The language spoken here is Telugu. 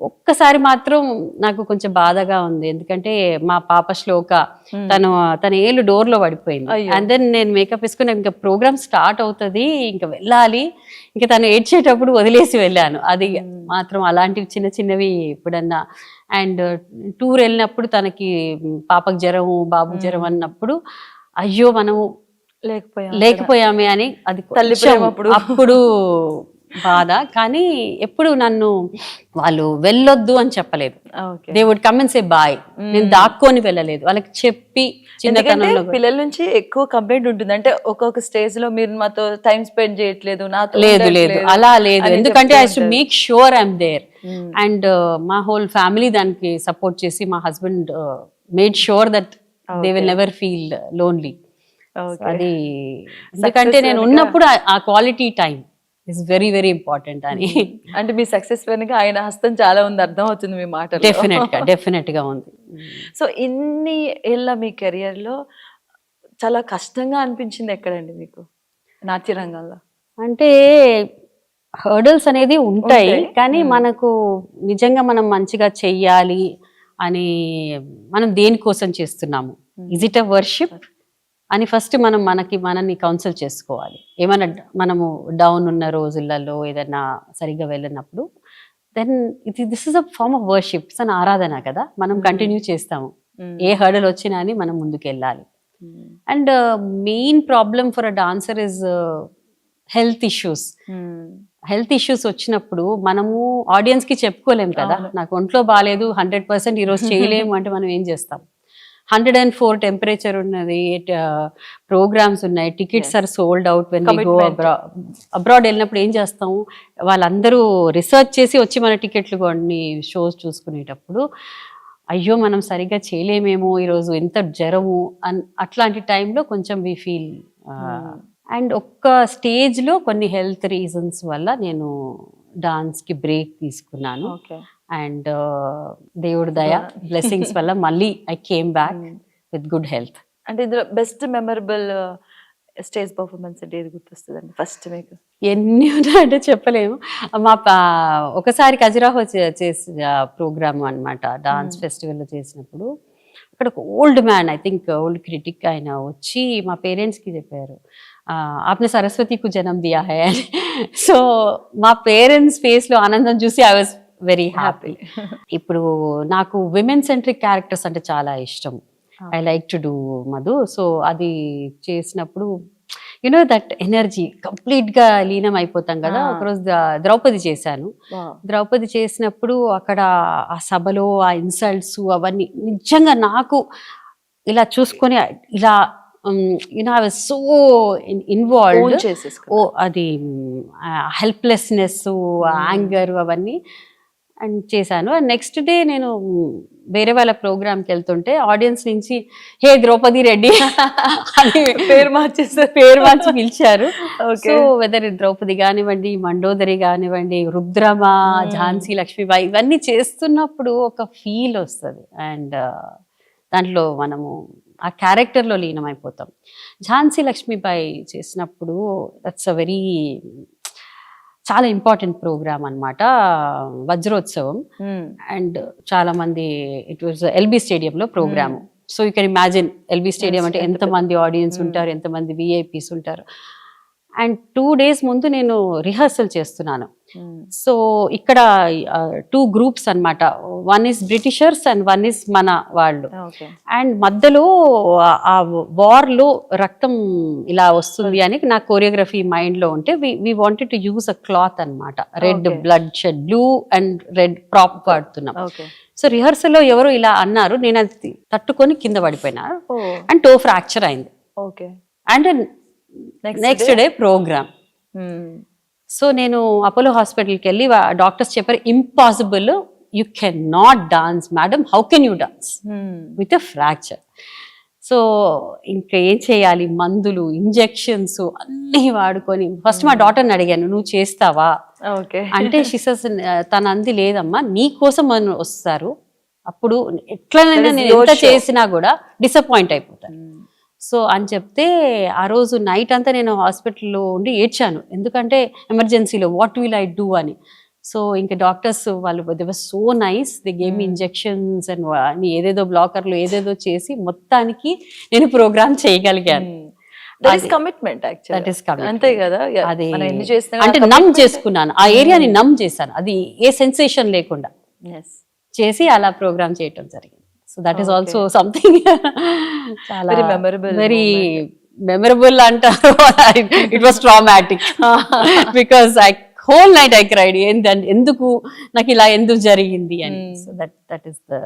ఒక్కసారి మాత్రం నాకు కొంచెం బాధగా ఉంది. ఎందుకంటే మా పాప శ్లోక తన ఏళ్ళు డోర్‌లో పడిపోయింది. అండ్ దెన్ నేను మేకప్ వేసుకుని ఇంకా ప్రోగ్రామ్ స్టార్ట్ అవుతది. ఇంక వెళ్ళాలి. ఇంక తను ఏడ్చేటప్పుడు వదిలేసి వెళ్ళాను. అది మాత్రం అలాంటివి చిన్న చిన్నవి ఎప్పుడన్నా అండ్ టూర్ వెళ్ళినప్పుడు తనకి పాపకు జ్వరం, బాబుకి జ్వరం అన్నప్పుడు అయ్యో! మనము లేకపోయామే అని అది అప్పుడు బాధ. కానీ ఎప్పుడు నన్ను వాళ్ళు వెళ్ళొద్దు అని చెప్పలేదు. They would come and say bye. నేను దాక్కొని వెళ్ళలేదు, వాళ్ళకి చెప్పి. చిన్నతనంలో పిల్లల నుంచి ఎక్కువ కంప్లైంట్ ఉంటుంది, అంటే ఒక్కొక్క స్టేజ్ లో మీరు మాతో టైం స్పెండ్ చేయట్లేదు, నాతో లేదు అలా లేదు. ఎందుకంటే I should make sure I'm there. And మా హోల్ ఫ్యామిలీ దానికి సపోర్ట్ చేసి మా husband made sure that they will never feel lonely. అది ఎందుకంటే నేను ఉన్నప్పుడు ఆ quality time is very very important అని. అంటే మీ సక్సెస్ వెనుక ఆయన హస్తం చాలా ఉంది, అర్థం అవుతుంది మీ మాట. డెఫినెట్ గా ఉంది. సో ఇన్ని ఏళ్ళ మీ కెరియర్ లో చాలా కష్టంగా అనిపించింది ఎక్కడండి మీకు నాట్య రంగంలో? అంటే హర్డల్స్ అనేది ఉంటాయి, కానీ మనకు నిజంగా మనం మంచిగా చెయ్యాలి అని మనం దేనికోసం చేస్తున్నాము, ఇజ్ ఇట్ అ వర్షిప్ అని ఫస్ట్ మనల్ని కౌన్సిల్ చేసుకోవాలి. ఏమైనా మనము డౌన్ ఉన్న రోజులలో ఏదైనా సరిగ్గా వెళ్ళినప్పుడు then this is a form of worship, it's an ఆరాధన కదా, మనం కంటిన్యూ చేస్తాము. ఏ హర్డల్ వచ్చినా అని మనం ముందుకు వెళ్ళాలి. And main problem for a dancer is health issues. Health issues వచ్చినప్పుడు మనము ఆడియన్స్ కి చెప్పుకోలేము కదా, నాకు ఒంట్లో బాగాలేదు 100% ఈరోజు చేయలేము అంటే మనం ఏం చేస్తాం. 104 టెంపరేచర్ ఉన్నది, ప్రోగ్రామ్స్ ఉన్నాయి, tickets are sold out. When we go abroad వెళ్ళినప్పుడు ఏం చేస్తాము, వాళ్ళందరూ రీసెర్చ్ చేసి వచ్చి మన టికెట్లు కొన్ని షోస్ చూసుకునేటప్పుడు అయ్యో మనం సరిగ్గా చేయలేమేమో ఈరోజు, ఎంత జ్వరము అట్లాంటి టైంలో కొంచెం వి ఫీల్. అండ్ ఒక్క స్టేజ్లో కొన్ని హెల్త్ రీజన్స్ వల్ల నేను డాన్స్కి బ్రేక్ తీసుకున్నాను. అండ్ దేవుడి దయ బ్లెస్సింగ్స్ వల్ల మళ్ళీ I came back with good health. అంటే ఇందులో బెస్ట్ మెమరబుల్ స్టేజ్ పర్ఫార్మెన్స్ అంటే ఏది గుర్తొస్తుందండి ఫస్ట్ మీకు? ఎన్ని ఉన్నాయంటే చెప్పలేము. ఒకసారి ఖజురాహో చేసిన ప్రోగ్రామ్ అనమాట, డాన్స్ ఫెస్టివల్లో చేసినప్పుడు అక్కడ ఒక old man, I think old critic, ఆయన వచ్చి మా పేరెంట్స్కి చెప్పారు ఆప్నే సరస్వతికు జనం దియా హై అని. సో మా పేరెంట్స్ ఫేస్లో ఆనందం చూసి ఐ వాజ్ వెరీ హ్యాపీ. ఇప్పుడు నాకు విమెన్ సెంట్రిక్ క్యారెక్టర్స్ అంటే చాలా ఇష్టం. I like to do Madhu. So అది చేసినప్పుడు యునో దట్ ఎనర్జీ కంప్లీట్ గా లీనం అయిపోతాం కదా. ఒకరోజు ద్రౌపది చేశాను. ద్రౌపది చేసినప్పుడు అక్కడ ఆ సభలో ఆ ఇన్సల్ట్స్ అవన్నీ నిజంగా నాకు ఇలా చూసుకొని ఇలా you know I was so involved. అది హెల్ప్లెస్నెస్, యాంగర్ అవన్నీ అండ్ చేశాను. అండ్ నెక్స్ట్ డే నేను వేరే వాళ్ళ ప్రోగ్రామ్కి వెళ్తుంటే ఆడియన్స్ నుంచి హే ద్రౌపది రెడ్డి అని పేరు మార్చి పిలిచారు. సో వెదర్ ద్రౌపది కానివ్వండి, మండోదరి కానివ్వండి, రుద్రమ, ఝాన్సీ లక్ష్మీబాయి ఇవన్నీ చేస్తున్నప్పుడు ఒక ఫీల్ వస్తుంది. అండ్ దాంట్లో మనము ఆ క్యారెక్టర్లో లీనమైపోతాం. ఝాన్సీ లక్ష్మీబాయి చేసినప్పుడు దట్స్ అ వెరీ చాలా ఇంపార్టెంట్ ప్రోగ్రామ్ అనమాట, వజ్రోత్సవం. అండ్ చాలా మంది, ఇట్ వాజ్ ఎల్బీ స్టేడియంలో programme. So you can imagine LB stadium అంటే ఎంతమంది ఆడియన్స్ ఉంటారు, ఎంతమంది విఐపీస్ ఉంటారు. అండ్ 2 days ముందు నేను రిహర్సల్ చేస్తున్నాను. సో ఇక్కడ 2 groups అనమాట, one is Britishers and one is మన వాళ్ళు. అండ్ మధ్యలో ఆ వార్లో రక్తం ఇలా వస్తుంది అని నా కోరియోగ్రఫీ మైండ్లో ఉంటే we wanted to use a cloth అనమాట, red blood shed, blue and red prop వాడుతున్నాం. సో రిహర్సల్లో ఎవరు ఇలా అన్నారు, నేను అది తట్టుకొని కింద పడిపోయినా అండ్ టో ఫ్రాక్చర్ అయింది. And next day programme. So నేను అపోలో హాస్పిటల్కి వెళ్ళి డాక్టర్స్ చెప్పారు impossible, you can not dance madam, how can you dance with a fracture. So ఇంకా ఏం చేయాలి, మందులు, ఇంజెక్షన్స్ అన్నీ వాడుకొని ఫస్ట్ మా డాటర్ని అడిగాను నువ్వు చేస్తావా అంటే షిసస్ తన అంది లేదమ్మా నీ కోసం వస్తారు, అప్పుడు ఎట్లనైనా నేను ఎంత చేసినా కూడా డిసప్పాయింట్ అయిపోతాను. సో అని చెప్తే ఆ రోజు నైట్ అంతా నేను హాస్పిటల్లో ఉండి ఏడ్చాను, ఎందుకంటే ఎమర్జెన్సీలో వాట్ విల్ ఐ డూ అని. సో ఇంకా డాక్టర్స్ వాళ్ళు they were so nice, they game me injections and ఏదేదో బ్లాకర్లు ఏదేదో చేసి మొత్తానికి నేను ప్రోగ్రామ్ చేయగలిగాను. That is commitment That actually, is commitment. అంతే కదా. అది మనం ఎన్ని చేసినా అంటే నమ్ చేసుకున్నాను, ఆ ఏరియాని నమ్ చేశాను, అది ఏ సెన్సేషన్ లేకుండా చేసి అలా ప్రోగ్రామ్ చేయటం జరిగింది. So that is also something చాలా Very memorable వెరీ మెమరబుల్ అంటారు. It was traumatic because I whole night I cried, ఎందుకు నాకు ఇలా ఎందుకు జరిగింది అని. So that is the